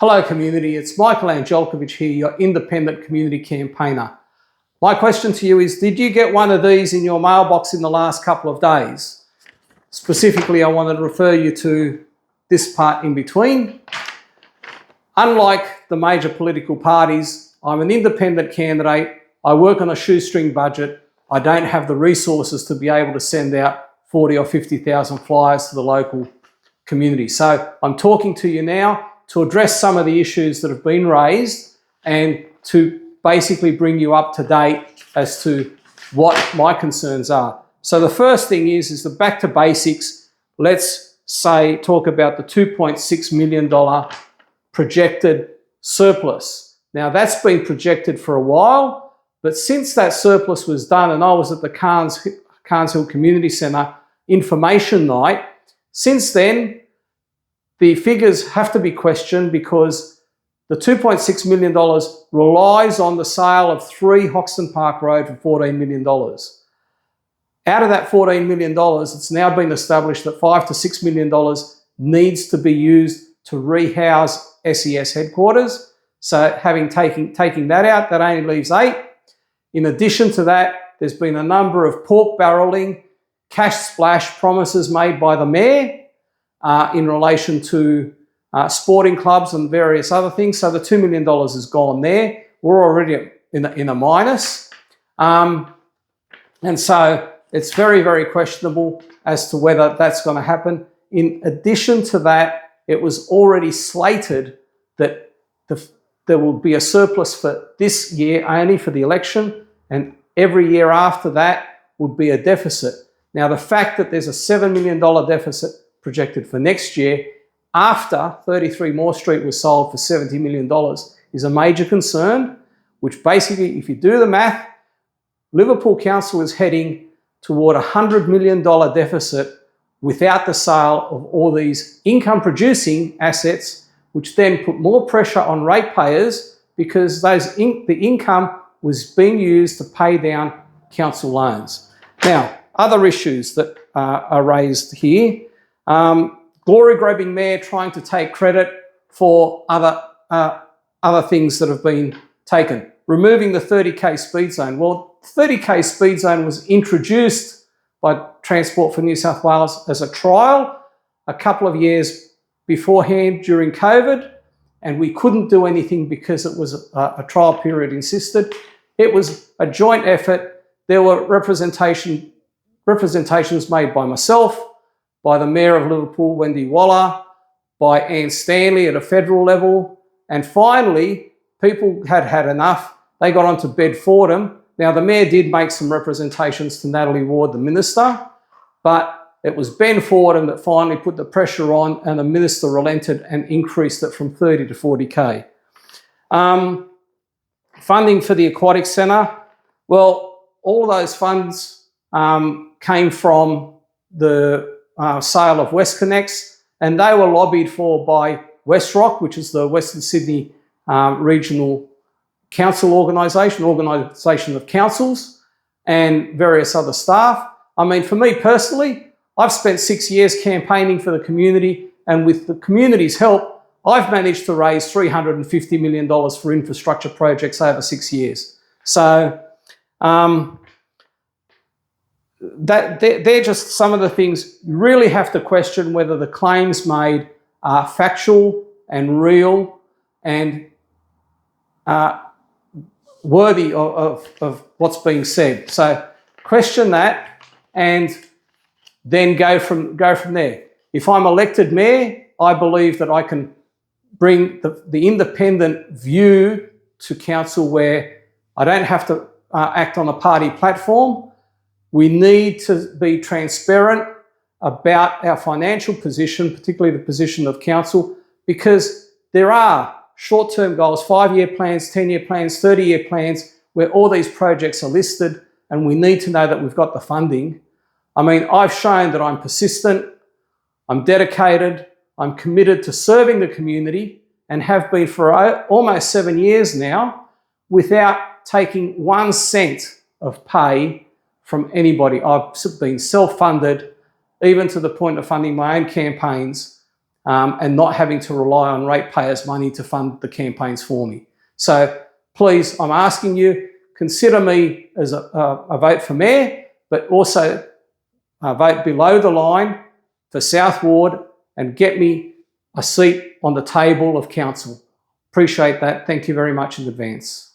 Hello community, it's Michael Angelkovich here, your independent community campaigner. My question to you is, did you get one of these in your mailbox in the last couple of days? Specifically, I want to refer you to this part in between. Unlike the major political parties, I'm an independent candidate, I work on a shoestring budget, I don't have the resources to be able to send out 40 or 50,000 flyers to the local community. So I'm talking to you now to address some of the issues that have been raised and to basically bring you up to date as to what my concerns are. So the first thing is the back to basics. Let's talk about the $2.6 million projected surplus. Now that's been projected for a while, but since that surplus was done, and I was at the Carnes Hill Community Centre information night, since then, the figures have to be questioned because the $2.6 million relies on the sale of 3 Hoxton Park Road for $14 million. Out of that $14 million, it's now been established that $5 to $6 million needs to be used to rehouse SES headquarters. So taking that out, that only leaves 8. In addition to that, there's been a number of pork barrelling, cash splash promises made by the mayor in relation to sporting clubs and various other things. So the $2 million is gone there. We're already in a minus. And so it's very, very questionable as to whether that's going to happen. In addition to that, it was already slated that there will be a surplus for this year only for the election, and every year after that would be a deficit. Now, the fact that there's a $7 million deficit projected for next year after 33 Moore Street was sold for $70 million is a major concern, which basically, if you do the math, Liverpool Council is heading toward a $100 million deficit without the sale of all these income-producing assets, which then put more pressure on ratepayers because the income was being used to pay down council loans. Now, other issues that are raised here. Glory-grabbing mayor trying to take credit for other things that have been taken. Removing the 30k speed zone. Well, 30k speed zone was introduced by Transport for New South Wales as a trial a couple of years beforehand during COVID, and we couldn't do anything because it was a trial period insisted. It was a joint effort. There were representations made by myself, by the Mayor of Liverpool, Wendy Waller, by Anne Stanley at a federal level, and finally, people had had enough. They got onto Bed Fordham. Now, the Mayor did make some representations to Natalie Ward, the Minister, but it was Ben Fordham that finally put the pressure on, and the Minister relented and increased it from 30 to 40k. Funding for the Aquatic Centre. Well, all those funds came from the sale of WestConnex, and they were lobbied for by WestRock, which is the Western Sydney Regional Council organisation of councils, and various other staff. I mean, for me personally, I've spent 6 years campaigning for the community, and with the community's help, I've managed to raise $350 million for infrastructure projects over 6 years. So they're just some of the things you really have to question whether the claims made are factual and real and worthy of what's being said. So question that and then go from there. If I'm elected mayor, I believe that I can bring the independent view to council where I don't have to act on a party platform. We need to be transparent about our financial position, particularly the position of council, because there are short-term goals, 5-year plans, 10-year plans, 30-year plans, where all these projects are listed, and we need to know that we've got the funding. I mean, I've shown that I'm persistent, I'm dedicated, I'm committed to serving the community, and have been for almost 7 years now without taking 1 cent of pay from anybody. I've been self-funded, even to the point of funding my own campaigns. and not having to rely on ratepayers' money to fund the campaigns for me. So please, I'm asking you, consider me as a vote for mayor, but also vote below the line for South Ward and get me a seat on the table of council. Appreciate that. Thank you very much in advance.